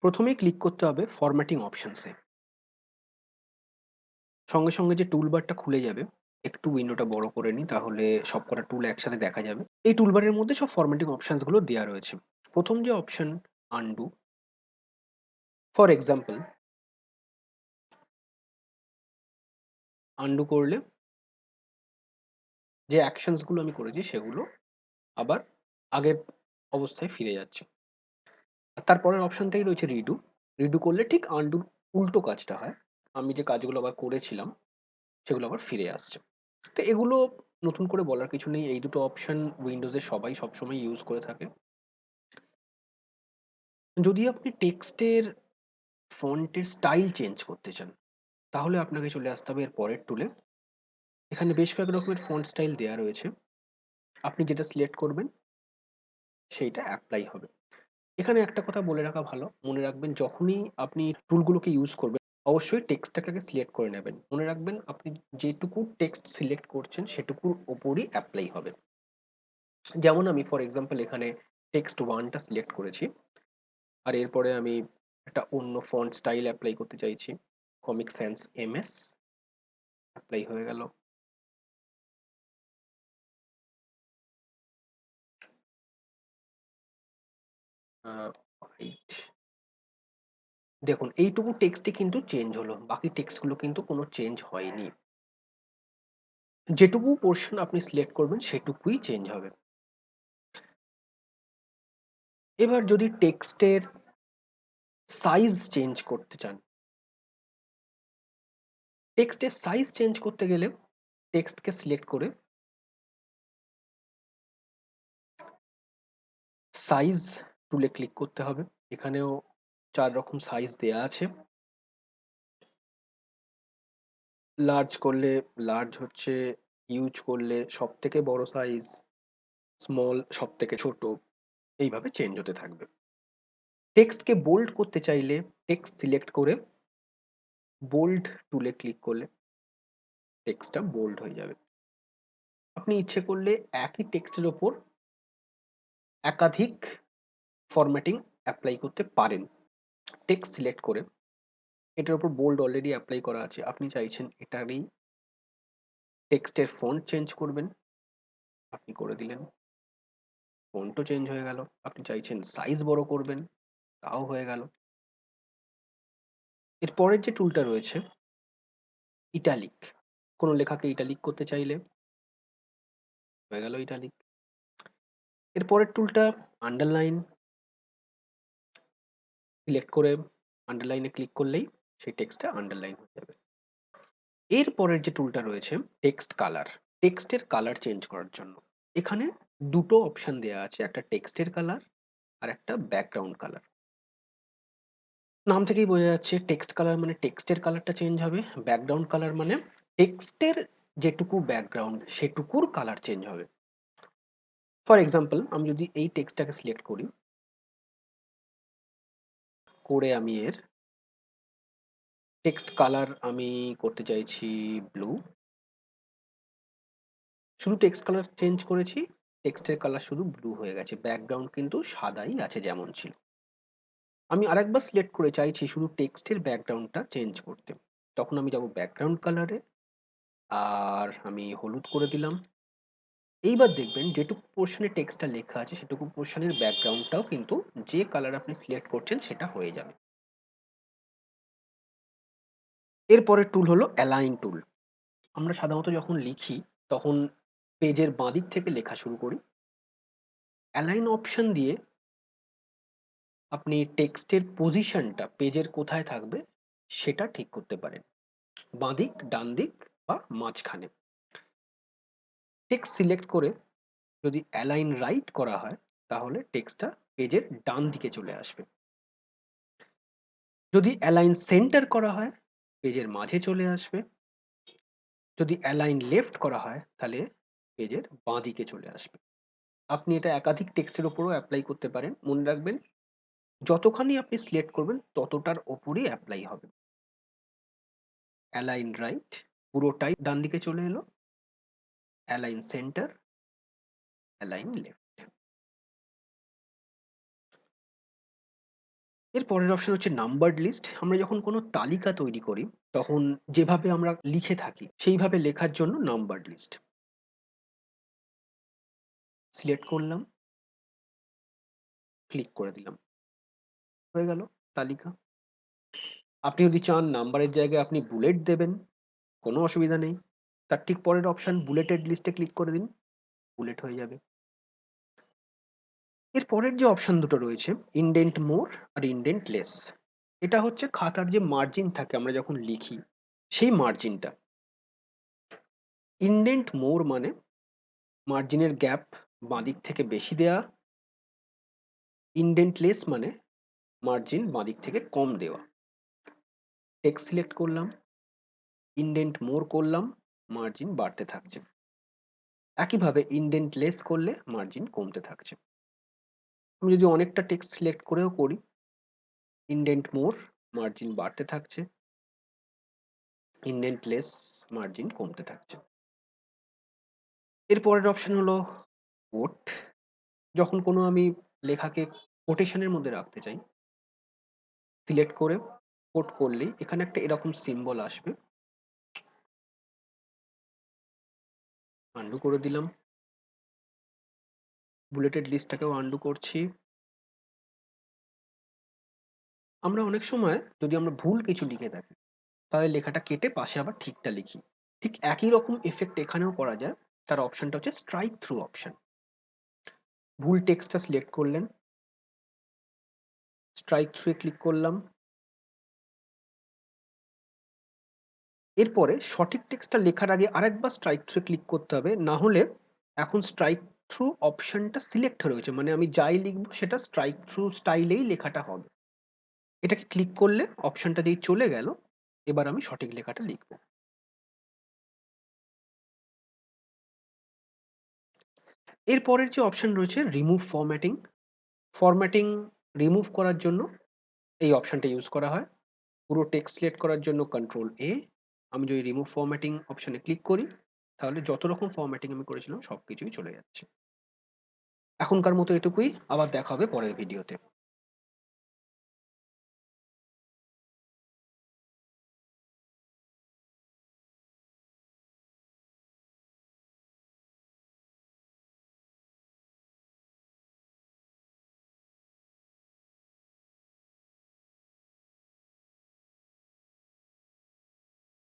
প্রথমেই ক্লিক করতে হবে ফরম্যাটিং অপশনসে। সঙ্গে যে টুলবারটা খুলে যাবে, একটু উইন্ডোটা বড় করে নিই তাহলে সবকটা টুল একসাথে দেখা যাবে। এই টুলবারের মধ্যে সব ফরম্যাটিং অপশনস গুলো দেয়া রয়েছে। প্রথম যে option undo, for example undo করলে যে অ্যাকশনস গুলো আমি করেছি সেগুলো আবার আগের অবস্থায় ফিরে যাচ্ছে। আর তারপরের অপশনটাই রয়েছে রিডু। রিডু করলে ঠিক আনডুর উল্টো কাজটা হয়। আমি যে কাজগুলো আবার করেছিলাম সেগুলো আবার ফিরে আসছে। তো এগুলো নতুন করে বলার কিছু নেই। এই দুটো অপশন উইন্ডোজে সবাই সবসময় ইউজ করে থাকে। যদি আপনি টেক্সটের ফন্টের স্টাইল চেঞ্জ করতে চান, তাহলে আপনাকে চলে আসতে হবে এর পরের টুলে। এখানে বেশ কয়েক রকমের ফন্ট স্টাইল দেয়া রয়েছে। আপনি যেটা সিলেক্ট করবেন সেইটা এপ্লাই হবে। এখানে একটা কথা বলে রাখা ভালো, মনে রাখবেন যখনই আপনি টুলগুলোকে ইউজ করবেন, অবশ্যই টেক্সটটাকে আগে সিলেক্ট করে নেবেন। মনে রাখবেন আপনি যেটুকু টেক্সট সিলেক্ট করছেন সেটুকুর উপরই এপ্লাই হবে। যেমন আমি ফর এক্সাম্পল এখানে টেক্সট 1 টা সিলেক্ট করেছি। আর এরপরে আমি একটা অন্য ফন্ট স্টাইল এপ্লাই করতে চাইছি। কমিক সেন্স এমএস এপ্লাই হয়ে গেল। হোয়াইট। দেখুন এইটুকু টেক্সটই কিন্তু চেঞ্জ হলো, বাকি টেক্সটগুলো কিন্তু কোনো চেঞ্জ হয়নি। যেটুকু পোর্শন আপনি সিলেক্ট করবেন সেটুকুই চেঞ্জ হবে। এবার যদি টেক্সটের সাইজ চেঞ্জ করতে চান, টেক্সটের সাইজ চেঞ্জ করতে গেলে টেক্সটকে সিলেক্ট করে সাইজ টুলে ক্লিক করতে হবে। এখানেও 4 রকম সাইজ দেয়া আছে। লার্জ করলে লার্জ হচ্ছে, হিউজ করলে সবথেকে বড় সাইজ, স্মল সবথেকে ছোট, এইভাবে চেঞ্জ হতে থাকবে। টেক্সটকে বোল্ড করতে চাইলে টেক্সট সিলেক্ট করে বোল্ড টুলে ক্লিক করলে টেক্সটটা বোল্ড হয়ে যাবে। আপনি ইচ্ছে করলে একই টেক্সটের ওপর একাধিক ফরম্যাটিং অ্যাপ্লাই করতে পারেন। টেক্সট সিলেক্ট করে এটার উপর বোল্ড অলরেডি অ্যাপ্লাই করা আছে। আপনি চাইছেন এটারই টেক্সটের ফন্ট চেঞ্জ করবেন, আপনি করে দিলেন। ফন্টও চেঞ্জ হয়ে গেল। আপনি চাইছেন সাইজ বড় করবেন, তাও হয়ে গেল। এর পরের যে টুলটা রয়েছে ইটালিক। কোনো লেখাকে ইটালিক করতে চাইলে হয়ে গেল ইটালিক। এর পরের টুলটা আন্ডারলাইন। সিলেক্ট করে আন্ডারলাইনে ক্লিক করলেই সেই টেক্সটটা আন্ডারলাইন হয়ে যাবে। এর পরের যে টুলটা রয়েছে টেক্সট কালার। টেক্সটের কালার চেঞ্জ করার জন্য এখানে দুটো অপশন দেয়া আছে, একটা টেক্সটের কালার আর একটা ব্যাকগ্রাউন্ড কালার। নাম থেকেই বোঝা যাচ্ছে টেক্সট কালার মানে টেক্সটের কালারটা চেঞ্জ হবে, ব্যাকগ্রাউন্ড কালার মানে টেক্সটের যেটুকু ব্যাকগ্রাউন্ড সেটুকুর কালার চেঞ্জ হবে। ফর এক্সাম্পল আমি যদি এই টেক্সটটাকে সিলেক্ট করি, করে আমি এর টেক্সট কালার আমি করতে চাইছি ব্লু। শুধু টেক্সট কালার চেঞ্জ করেছি, টেক্সটের কালার শুধু ব্লু হয়ে গেছে, ব্যাকগ্রাউন্ড কিন্তু সাদাই আছে যেমন ছিল। আমি আরেকবার সিলেক্ট করে চাইছি শুধু টেক্সটের ব্যাকগ্রাউন্ডটা চেঞ্জ করতে, তখন আমি যাব ব্যাকগ্রাউন্ড কালারে আর আমি হলুদ করে দিলাম। এইবার দেখবেন যেটুকু পোর্শনে টেক্সটটা লেখা আছে সেটুকু পোর্শনের ব্যাকগ্রাউন্ডটাও কিন্তু যে কালার আপনি সিলেক্ট করছেন সেটা হয়ে যাবে। এরপরের টুল হলো অ্যালাইন টুল। আমরা সাধারণত যখন লিখি তখন পেজের বাঁদিক থেকে লেখা শুরু করি। অ্যালাইন অপশন দিয়ে আপনি টেক্সটের পজিশনটা পেজের কোথায় থাকবে সেটা ঠিক করতে পারেন, বাঁদিক, ডান দিক বা মাঝখানে। টেক্সট সিলেক্ট করে যদি অ্যালাইন রাইট করা হয় তাহলে টেক্সটটা পেজের ডান দিকে চলে আসবে। যদি অ্যালাইন সেন্টার করা হয় পেজের মাঝে চলে আসবে। যদি অ্যালাইন লেফট করা হয় তাহলে পেজের বাঁ দিকে চলে আসবে। আপনি এটা একাধিক টেক্সটের উপরও অ্যাপ্লাই করতে পারেন। মনে রাখবেন যতখানি আপনি সিলেক্ট করবেন ততটার ওপরই অ্যাপ্লাই হবে। অ্যালাইন রাইট পুরোটাই ডান দিকে চলে এলো, অ্যালাইন সেন্টার, অ্যালাইন লেফট। এর পরের অপশন হচ্ছে নাম্বারড লিস্ট। আমরা যখন কোনো তালিকা তৈরি করি, তখন যেভাবে আমরা লিখে থাকি, সেইভাবে লেখার জন্য নাম্বারড লিস্ট। সিলেক্ট করলাম, ক্লিক করে দিলাম। হয়ে গেল তালিকা। আপনি যদি চান নাম্বারের জায়গায় আপনি বুলেট দেবেন, কোনো অসুবিধা নেই। তার ঠিক পরের অপশন বুলেটেড লিস্টে ক্লিক করে দিন, বুলেট হয়ে যাবে। এর পরের যে অপশন দুটো রয়েছে, ইনডেন্ট মোর আর ইনডেন্ট লেস। এটা হচ্ছে খাতার যে মার্জিন থাকে আমরা যখন লিখি, সেই মার্জিনটা। ইনডেন্ট মোর মানে মার্জিনের গ্যাপ বাঁদিক থেকে বেশি দেয়া, ইনডেন্ট লেস মানে মার্জিন বাঁদিক থেকে কম দেওয়া। টেক্সট সিলেক্ট করলাম, ইনডেন্ট মোর করলাম, মার্জিন বাড়তে থাকছে। একইভাবে ইনডেন্ট লেস করলে মার্জিন কমতে থাকছে। আমি যদি অনেকটা টেক্সট সিলেক্ট করেও করি, ইনডেন্ট মোর, মার্জিন বাড়তে থাকছে, ইনডেন্ট লেস, মার্জিন কমতে থাকছে। এর পরের অপশন হলো কোট। যখন কোনো আমি লেখাকে কোটেশনের মধ্যে রাখতে চাই, সিলেক্ট করে কোট করলেই এখানে একটা এরকম সিম্বল আসবে। আন্ডু করে দিলাম, বুলেটেড লিস্টটাকেও আন্ডু করছি। আমরা অনেক সময় যদি আমরা ভুল কিছু লিখে থাকি, তাহলে লেখাটা কেটে পাশে আবার ঠিকটা লিখি। ঠিক একই রকম এফেক্ট এখানেও করা যায়। তার অপশনটা হচ্ছে স্ট্রাইক থ্রু অপশন। ভুল টেক্সটটা সিলেক্ট করলেন, স্ট্রাইক থ্রু এ ক্লিক করলাম। এরপরে সঠিক টেক্সটটা লেখার আগে আরেকবার স্ট্রাইক থ্রু এ ক্লিক করতে হবে, না হলে এখন স্ট্রাইক থ্রু অপশনটা সিলেক্ট হয়ে রয়েছে, মানে আমি যাই লিখবো সেটা স্ট্রাইক থ্রু স্টাইলেই লেখাটা হবে। এটাকে ক্লিক করলে অপশনটা দিয়ে চলে গেল। এবার আমি সঠিক লেখাটা লিখব। এর পরের যে অপশন রয়েছে রিমুভ ফরম্যাটিং। ফরম্যাটিং রিমুভ করার জন্য এই অপশনটা ইউজ করা হয়। পুরো টেক্সট সিলেক্ট করার জন্য কন্ট্রোল এ। আমি যদি রিমুভ ফরম্যাটিং অপশনে ক্লিক করি, তাহলে যত রকম ফরম্যাটিং আমি করেছিলাম সবকিছুই চলে যাচ্ছে। এখনকার মতো এটুকুই, আবার দেখা হবে পরের ভিডিওতে।